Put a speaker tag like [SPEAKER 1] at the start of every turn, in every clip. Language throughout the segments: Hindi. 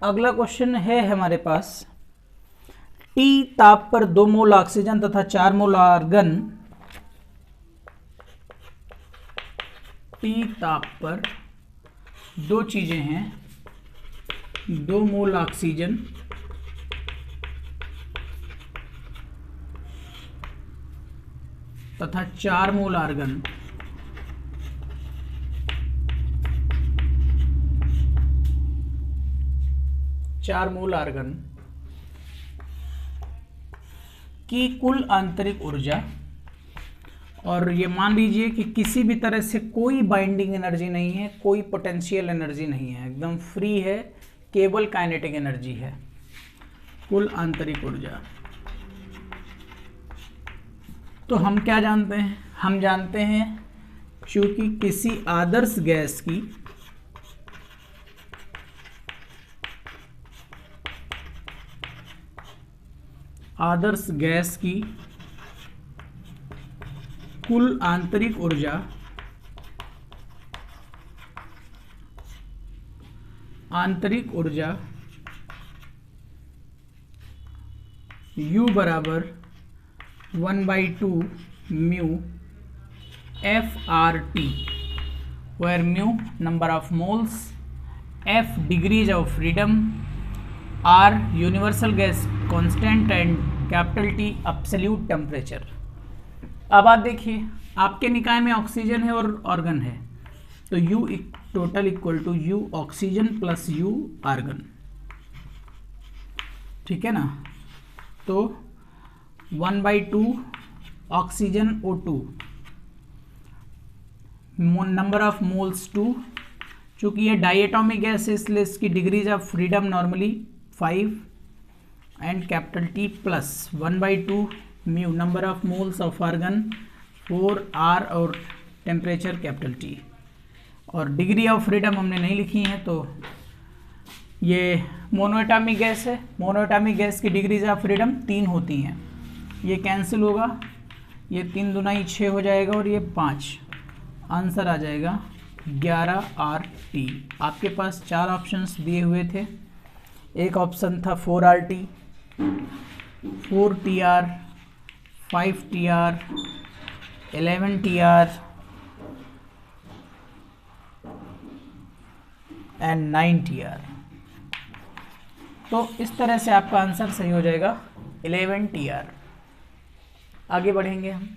[SPEAKER 1] अगला क्वेश्चन है हमारे पास, T ताप पर 2 मोल ऑक्सीजन तथा 4 मोल आर्गन, T ताप पर दो चीजें हैं, 2 मोल ऑक्सीजन तथा 4 मोल आर्गन, की कुल आंतरिक ऊर्जा, और ये मान लीजिए कि किसी भी तरह से कोई बाइंडिंग एनर्जी नहीं है, कोई पोटेंशियल एनर्जी नहीं है, एकदम फ्री है, केवल काइनेटिक एनर्जी है। कुल आंतरिक ऊर्जा, तो हम क्या जानते हैं? हम जानते हैं चूंकि किसी आदर्श गैस की कुल आंतरिक ऊर्जा U बराबर 1/2 mu FRT, where mu number of moles, F degrees of freedom, R universal gas constant and capital T absolute temperature. अब आप देखिए, आपके निकाय में ऑक्सीजन है और आर्गन है, तो U total equal to U oxygen plus U argon, ठीक है ना। तो 1/2 oxygen O2, number of moles 2, चूंकि ये डाइएटॉमिक गैस है इसलिए इसकी degrees of freedom normally 5 and capital T plus 1/2 mu number of moles of argon 4R और टेम्परेचर कैपिटल T, और डिग्री ऑफ फ्रीडम हमने नहीं लिखी है, तो ये मोनोएटॉमिक गैस है। मोनोएटॉमिक गैस की डिग्रीज ऑफ फ्रीडम 3 होती हैं, ये कैंसिल होगा, ये 3 दूना 6 हो जाएगा और ये 5, आंसर आ जाएगा 11RT। आपके पास 4 ऑप्शंस दिए हुए थे, एक ऑप्शन था 4RT, 4TR, 5TR, 11TR and 9TR। तो इस तरह से आपका आंसर सही हो जाएगा 11TR। आगे बढ़ेंगे हम।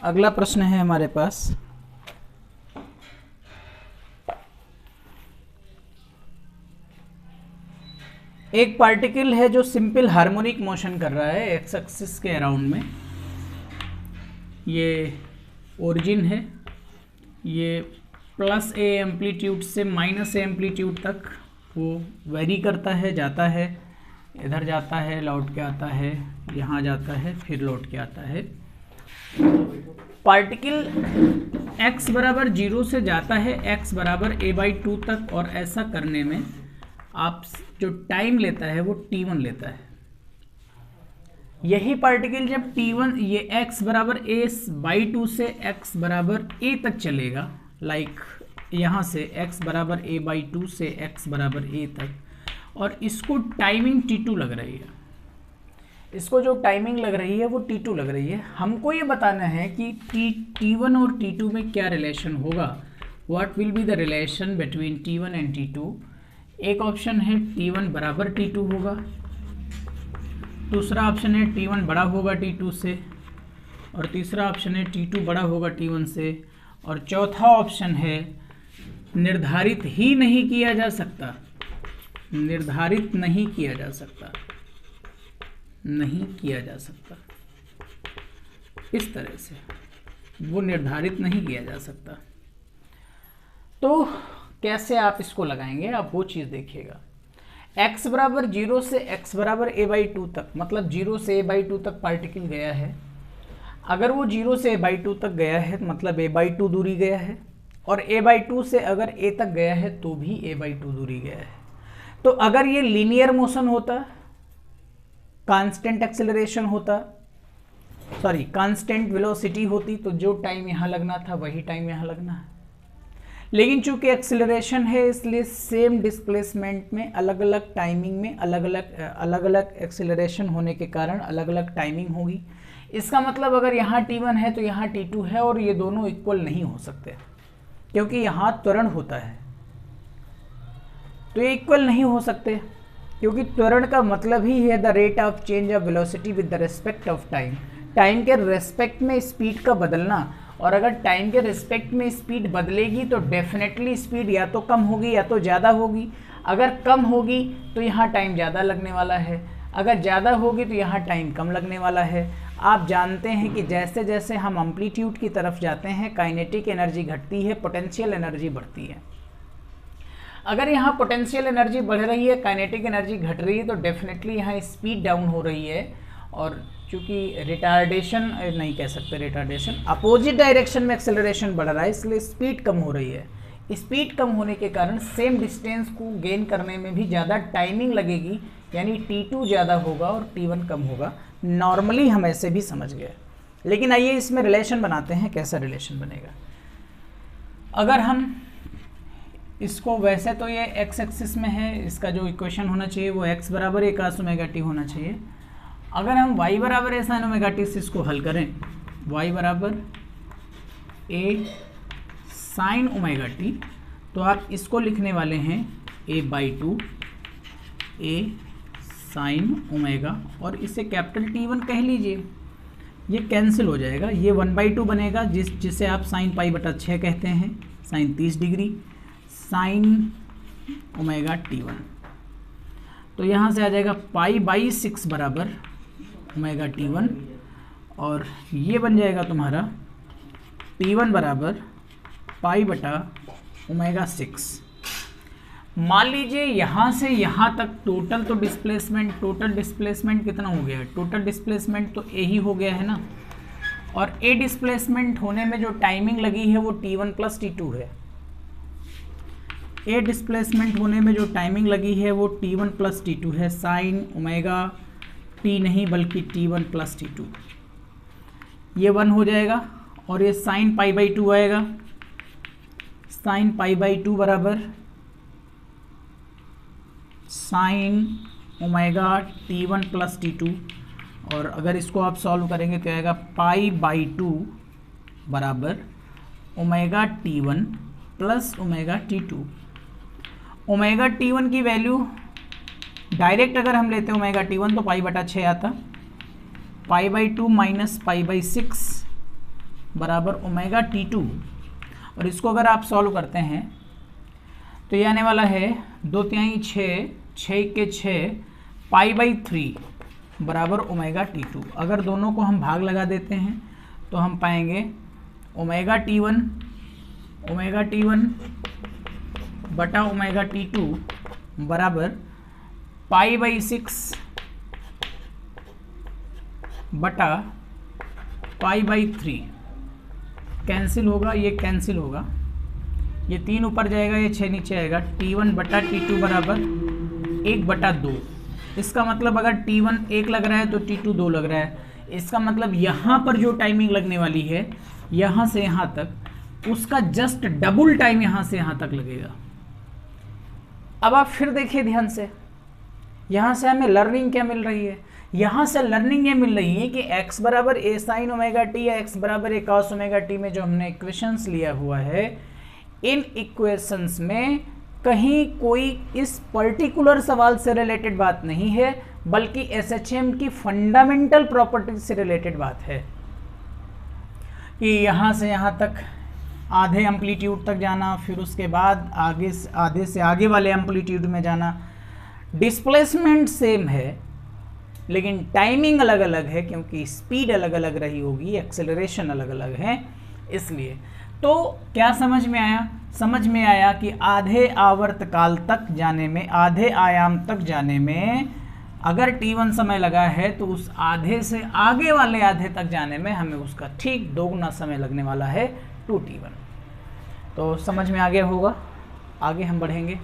[SPEAKER 1] अगला प्रश्न है हमारे पास, एक पार्टिकल है जो सिंपल हार्मोनिक मोशन कर रहा है एक्स एक्सिस के अराउंड में, ये ओरिजिन है, ये +a एम्पलीट्यूड से -a एम्पलीट्यूड तक वो वेरी करता है, जाता है, इधर जाता है, लौट के आता है, यहाँ जाता है, फिर लौट के आता है। पार्टिकल x बराबर 0 से जाता है x बराबर a/2 तक, और ऐसा करने में आप जो टाइम लेता है वो t1 लेता है। यही पार्टिकल जब t1 ये x बराबर a/2 से x बराबर a तक चलेगा, लाइक यहाँ से x बराबर a/2 से x बराबर a तक, और इसको टाइमिंग t2 लग रही है, इसको जो टाइमिंग लग रही है वो t2 लग रही है। हमको ये बताना है कि t1 और t2 में क्या रिलेशन होगा, what will be the relation between t1 and t2। एक ऑप्शन है t1 बराबर t2 होगा, दूसरा ऑप्शन है t1 बड़ा होगा t2 से, और तीसरा ऑप्शन है t2 बड़ा होगा t1 से, और चौथा ऑप्शन है निर्धारित ही नहीं किया जा सकता, निर्धारित नहीं किया जा सकता, नहीं किया जा सकता, इस तरह से वो निर्धारित नहीं किया जा सकता। तो कैसे आप इसको लगाएंगे, आप वो चीज़ देखिएगा। x बराबर 0 से x बराबर a/2 तक, मतलब 0 से a/2 तक पार्टिकल गया है। अगर वो 0 से a/2 तक गया है मतलब a/2 दूरी गया है, और a/2 से अगर a तक गया है तो भी a/2 दूरी गया है। तो अगर ये लीनियर मोशन होता, कांस्टेंट एक्सेलरेशन होता, सॉरी कांस्टेंट वेलोसिटी होती, तो जो टाइम यहाँ लगना था वही टाइम यहाँ लगना है। लेकिन चूंकि एक्सेलरेशन है इसलिए सेम डिस्प्लेसमेंट में अलग अलग टाइमिंग में अलग अलग एक्सेलरेशन होने के कारण अलग अलग टाइमिंग होगी। इसका मतलब अगर यहाँ t1 है तो यहाँ t2 है, और ये दोनों इक्वल नहीं हो सकते क्योंकि यहाँ त्वरण होता है, तो ये इक्वल नहीं हो सकते, क्योंकि त्वरण का मतलब ही है the rate of change of velocity with the respect of time, time के रेस्पेक्ट में स्पीड का बदलना। और अगर टाइम के रिस्पेक्ट में स्पीड बदलेगी तो डेफिनेटली स्पीड या तो कम होगी या तो ज़्यादा होगी। अगर कम होगी तो यहाँ टाइम ज़्यादा लगने वाला है, अगर ज़्यादा होगी तो यहाँ टाइम कम लगने वाला है। आप जानते हैं कि जैसे जैसे हम एम्पलीट्यूड की तरफ जाते हैं काइनेटिक एनर्जी घटती है, पोटेंशियल एनर्जी बढ़ती है। अगर यहाँ पोटेंशियल एनर्जी बढ़ रही है, काइनेटिक एनर्जी घट रही है, तो डेफिनेटली यहाँ स्पीड डाउन हो रही है। और चूँकि रिटार्डेशन नहीं कह सकते, रिटार्डेशन अपोजिट डायरेक्शन में एक्सेलरेशन बढ़ रहा है, इसलिए स्पीड कम हो रही है। स्पीड कम होने के कारण सेम डिस्टेंस को गेन करने में भी ज़्यादा टाइमिंग लगेगी, यानी t2 ज़्यादा होगा और t1 कम होगा। नॉर्मली हम ऐसे भी समझ गए, लेकिन आइए इसमें रिलेशन बनाते हैं। कैसा रिलेशन बनेगा? अगर हम इसको, वैसे तो ये x एक्सिस में है, इसका जो इक्वेशन होना चाहिए वो x बराबर a cos ओमेगा t होना चाहिए। अगर हम y बराबर a sin ओमेगा t से इसको हल करें, y बराबर a sin ओमेगा t, तो आप इसको लिखने वाले हैं a/2 a sin ओमेगा, और इसे कैपिटल T1 कह लीजिए। ये कैंसिल हो जाएगा, ये 1/2 बनेगा, जिसे आप sin π/6 कहते हैं, sin 30 degree sin omega T1। तो यहाँ से आ जाएगा π/6 बराबर ओमेगा T1, और ये बन जाएगा तुम्हारा T1 बराबर π/ओमेगा 6। मान लीजिए यहाँ से यहाँ तक टोटल डिस्प्लेसमेंट कितना हो गया है? टोटल डिस्प्लेसमेंट तो ए ही हो गया है ना, और ए डिस्प्लेसमेंट होने में जो टाइमिंग लगी है वो T1 + T2 है। ए डिस्प्लेसमेंट होने में जो टाइमिंग लगी है वो T1 + T2 है, साइन ओमेगा टी नहीं बल्कि T1 + T2। ये 1 हो जाएगा, और ये साइन π/2 आएगा, साइन π/2 बराबर साइन ओमेगा T1 + T2। और अगर इसको आप सॉल्व करेंगे तो आएगा π/2 बराबर omega T1 + omega T2। Omega T1 की वैल्यू डायरेक्ट अगर हम लेते हैं ओमेगा T1 तो π/6 आता, π/2 - π/6 बराबर ओमेगा T2। और इसको अगर आप सॉल्व करते हैं तो ये आने वाला है 2/3 6, 6 के 6, π/3 बराबर ओमेगा T2। अगर दोनों को हम भाग लगा देते हैं तो हम पाएंगे ओमेगा T1 बटा ओमेगा T2 बराबर π/6 बटा π/3। कैंसिल होगा, ये कैंसिल होगा, ये 3 ऊपर जाएगा, ये 6 नीचे आएगा। T1 बटा T2 बराबर 1/2। इसका मतलब अगर T1 1 लग रहा है तो T2 2 लग रहा है। इसका मतलब यहाँ पर जो टाइमिंग लगने वाली है यहाँ से यहाँ तक, उसका जस्ट डबल टाइम यहाँ से यहाँ तक लगेगा। अब आप फिर देखिए ध्यान से, यहाँ से हमें लर्निंग क्या मिल रही है? यहाँ से लर्निंग ये मिल रही है कि x बराबर a sin ओमेगा t या x बराबर a cos ओमेगा t में जो हमने इक्वेशंस लिया हुआ है, इन इक्वेशंस में कहीं कोई इस पर्टिकुलर सवाल से रिलेटेड बात नहीं है, बल्कि SHM की फंडामेंटल प्रॉपर्टी से रिलेटेड बात है कि यहाँ से यहाँ तक आधे एम्पलीट्यूड तक जाना, फिर उसके बाद आधे से आगे वाले एम्पलीट्यूड में जाना। डिस्प्लेसमेंट सेम है लेकिन टाइमिंग अलग अलग है, क्योंकि स्पीड अलग अलग रही होगी, एक्सेलरेशन अलग अलग है। इसलिए तो क्या समझ में आया? समझ में आया कि आधे आवर्त काल तक जाने में, आधे आयाम तक जाने में अगर t1 समय लगा है तो उस आधे से आगे वाले आधे तक जाने में हमें उसका ठीक दोगुना समय लगने वाला है 2t1। तो समझ में आ गया होगा। आगे हम बढ़ेंगे।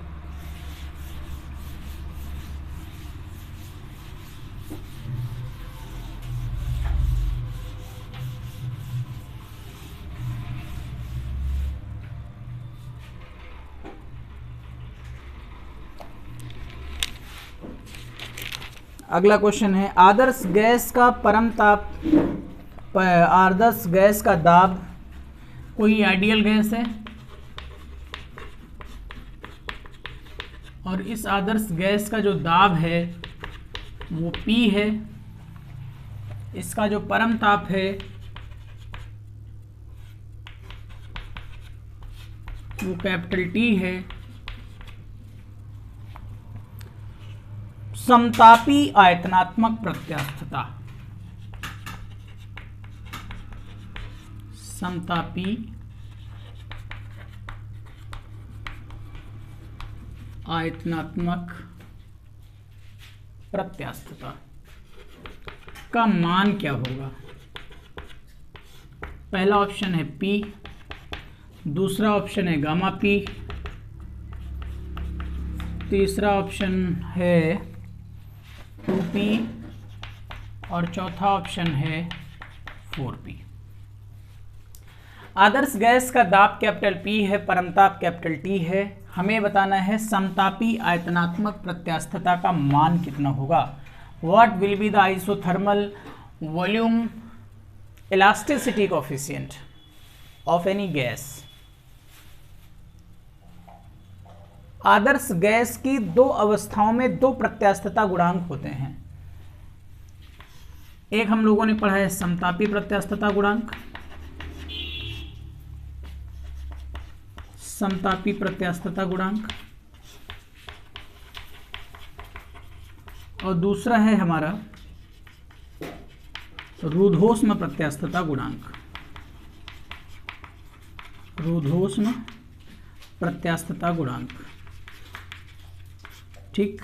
[SPEAKER 1] अगला क्वेश्चन है आदर्श गैस का परम ताप, आदर्श गैस का दाब, कोई आइडियल गैस है और इस आदर्श गैस का जो दाब है वो P है, इसका जो परम ताप है वो कैपिटल T है। समतापी आयतनात्मक प्रत्यास्थता, समतापी आयतनात्मक प्रत्यास्थता का मान क्या होगा? पहला ऑप्शन है P, दूसरा ऑप्शन है गामा P, तीसरा ऑप्शन है 2P और चौथा ऑप्शन है 4P। आदर्श गैस का दाब कैपिटल P है, परमताप कैपिटल T है। हमें बताना है समतापी आयतनात्मक प्रत्यास्थता का मान कितना होगा। What will be the isothermal volume elasticity coefficient of any gas. Adarsh gas की दो अवस्थाओं में दो प्रत्यास्थता गुणांक होते हैं। एक हम लोगों ने पढ़ा है समतापी प्रत्यास्थता गुणांक, समतापी प्रत्यास्थता गुणांक, और दूसरा है हमारा रूढ़ोष्म प्रत्यास्थता गुणांक, रूढ़ोष्म प्रत्यास्थता गुणांक। ठीक,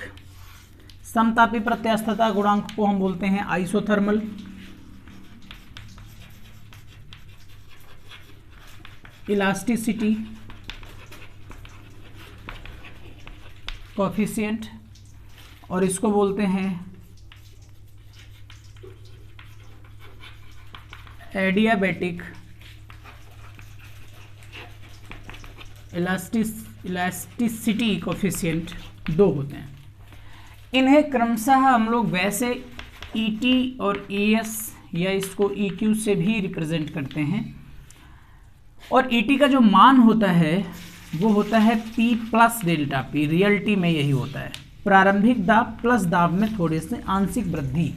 [SPEAKER 1] समतापी प्रत्यास्थता गुणांक को हम बोलते हैं आइसोथर्मल, इलास्टिसिटी कोएफिशिएंट, और इसको बोलते हैं एडियाबैटिक इलास्टिसिटी कोएफिशिएंट। दो होते हैं। इन्हें क्रमशः हम लोग वैसे ET और ES या इसको EQ से भी रिप्रेजेंट करते हैं। और ET का जो मान होता है वो होता है P plus delta P। Reality में यही होता है, प्रारंभिक दाब प्लस दाब में थोड़े से आंशिक वृद्धि।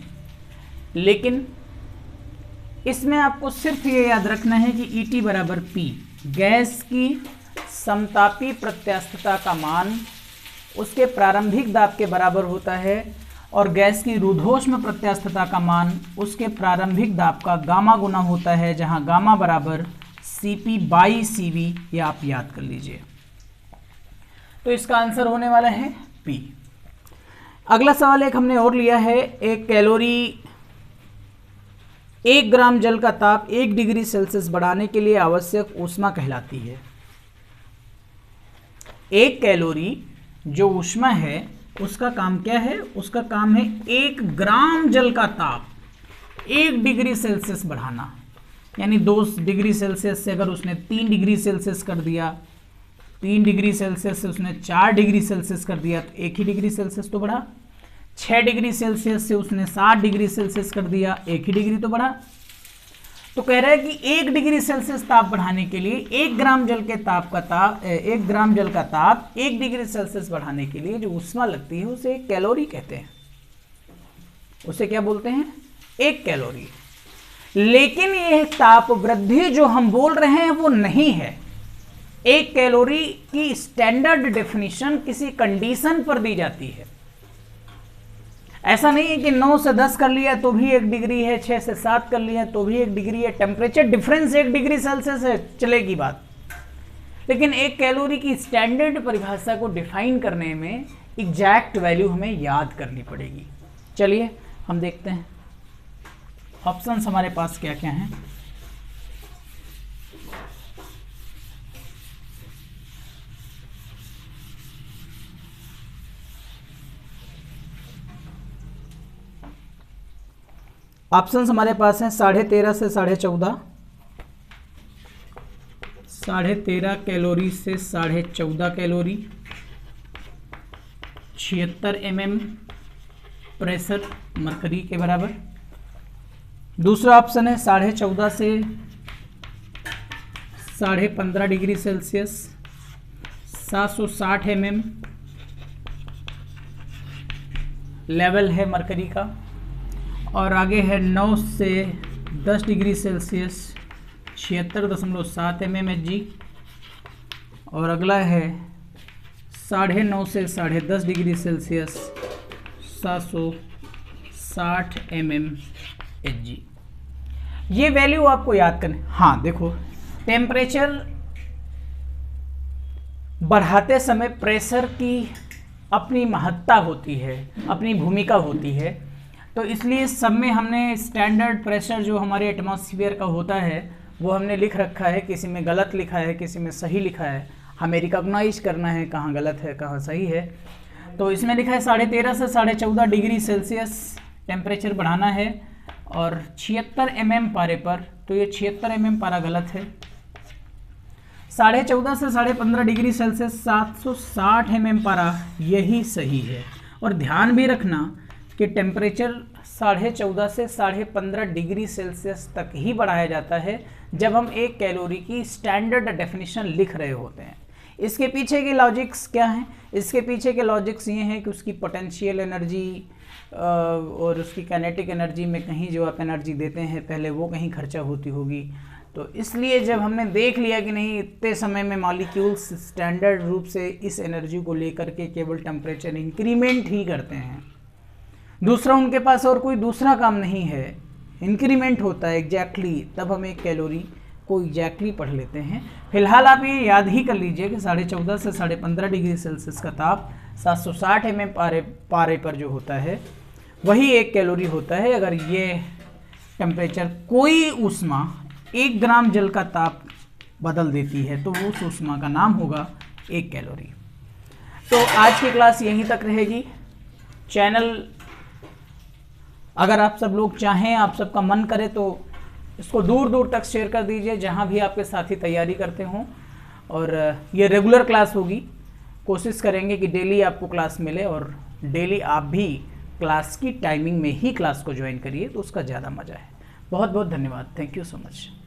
[SPEAKER 1] लेकिन इसमें आपको सिर्फ ये याद रखना है कि ET बराबर P, गैस की समतापी प्रत्यास्थता का मान उसके प्रारंभिक दाब के बराबर होता है और गैस की रूढ़ोष्म प्रत्यास्थता का मान उसके प्रारंभिक दाब का गामा गुना होता है, जहां गामा बराबर CP बाई CV, ये आप याद कर लीजिए। तो इसका आंसर होने वाला है P। अगला सवाल एक हमने और लिया है, एक कैलोरी 1 ग्राम जल का ताप 1 डिग्री सेल्सियस बढ़ाने के लिए आवश्यक ऊष्मा कहलाती है। 1 कैलोरी जो ऊष्मा है उसका काम क्या है? उसका काम है 1 ग्राम जल का ताप 1 डिग्री सेल्सियस बढ़ाना। यानी 2 डिग्री सेल्सियस से अगर उसने 3 डिग्री सेल्सियस कर दिया, 3 डिग्री सेल्सियस से उसने 4 डिग्री सेल्सियस कर दिया तो 1 ही डिग्री सेल्सियस तो बढ़ा। 6 डिग्री सेल्सियस से उसने 7 डिग्री सेल्सियस कर दिया, 1 ही डिग्री तो बढ़ा। तो कह रहा है कि 1 डिग्री सेल्सियस ताप बढ़ाने के लिए 1 ग्राम जल के ताप का ताप 1 ग्राम जल का ताप 1 डिग्री सेल्सियस बढ़ाने के लिए जो ऊष्मा लगती है उसे 1 कैलोरी कहते हैं। उसे क्या बोलते हैं? 1 कैलोरी। लेकिन यह ताप वृद्धि जो हम बोल रहे हैं वो नहीं है। 1 कैलोरी की स्टैंडर्ड डेफिनेशन किसी कंडीशन पर दी जाती है। ऐसा नहीं है कि 9 से 10 कर लिया तो भी 1 डिग्री है, 6 से 7 कर लिया तो भी 1 डिग्री है, टेम्परेचर डिफरेंस 1 डिग्री सेल्सियस है, चलेगी बात। लेकिन एक कैलोरी की स्टैंडर्ड परिभाषा को डिफाइन करने में एग्जैक्ट वैल्यू हमें याद करनी पड़ेगी। चलिए हम देखते हैं ऑप्शंस हमारे पास क्या क्या हैं। ऑप्शंस हमारे पास हैं 13.5 से 14.5, 13.5 कैलोरी से 14.5 कैलोरी, 76 mm प्रेशर मरकरी के बराबर। दूसरा ऑप्शन है 14.5 से 15.5 डिग्री सेल्सियस, 760 mm लेवल है मरकरी का। और आगे है 9 से 10 डिग्री सेल्सियस, 76.7 mmHg। और अगला है 9.5 से 10.5 डिग्री सेल्सियस, 760 mmHg। ये वैल्यू आपको याद करनी। हाँ देखो, टेम्परेचर बढ़ाते समय प्रेशर की अपनी महत्ता होती है, अपनी भूमिका होती है। तो इसलिए सब में हमने स्टैंडर्ड प्रेशर जो हमारे एटमॉस्फेयर का होता है वो हमने लिख रखा है, किसी में गलत लिखा है, किसी में सही लिखा है। हमें रिकॉग्नाइज करना है कहाँ गलत है कहाँ सही है। तो इसमें लिखा है 13.5 से 14.5 डिग्री सेल्सियस टेम्परेचर बढ़ाना है और 76 mm पारे पर, तो ये 76 mm पारा गलत है। 14.5 से 15.5 डिग्री सेल्सियस 760 mm पारा यही सही है। और ध्यान भी रखना कि टेम्परेचर 14.5 से 15.5 डिग्री सेल्सियस तक ही बढ़ाया जाता है जब हम एक कैलोरी की स्टैंडर्ड डेफिनेशन लिख रहे होते हैं। इसके पीछे के लॉजिक्स क्या हैं? इसके पीछे के लॉजिक्स ये हैं कि उसकी पोटेंशियल एनर्जी और उसकी काइनेटिक एनर्जी में कहीं जो आप एनर्जी देते हैं पहले वो कहीं खर्चा होती होगी। तो इसलिए जब हमने देख लिया कि नहीं इतने समय में मॉलिक्यूल्स स्टैंडर्ड रूप से इस एनर्जी को लेकर के केवल टेम्परेचर इंक्रीमेंट ही करते हैं, दूसरा उनके पास और कोई दूसरा काम नहीं है, इंक्रीमेंट होता है एग्जैक्टली, तब हम एक कैलोरी को एग्जैक्टली पढ़ लेते हैं। फिलहाल आप ये याद ही कर लीजिए कि 14.5 से 15.5 डिग्री सेल्सियस का ताप 760 mm पारे पर जो होता है वही एक कैलोरी होता है। अगर ये टेम्परेचर कोई ऊष्मा 1 ग्राम जल का ताप बदल देती है तो उस ऊष्मा का नाम होगा 1 कैलोरी। तो आज की क्लास यहीं तक रहेगी। चैनल अगर आप सब लोग चाहें, आप सबका मन करे तो इसको दूर दूर तक शेयर कर दीजिए जहां भी आपके साथी तैयारी करते हों। और ये रेगुलर क्लास होगी, कोशिश करेंगे कि डेली आपको क्लास मिले और डेली आप भी क्लास की टाइमिंग में ही क्लास को ज्वाइन करिए तो उसका ज़्यादा मज़ा है। बहुत बहुत धन्यवाद। Thank you so much.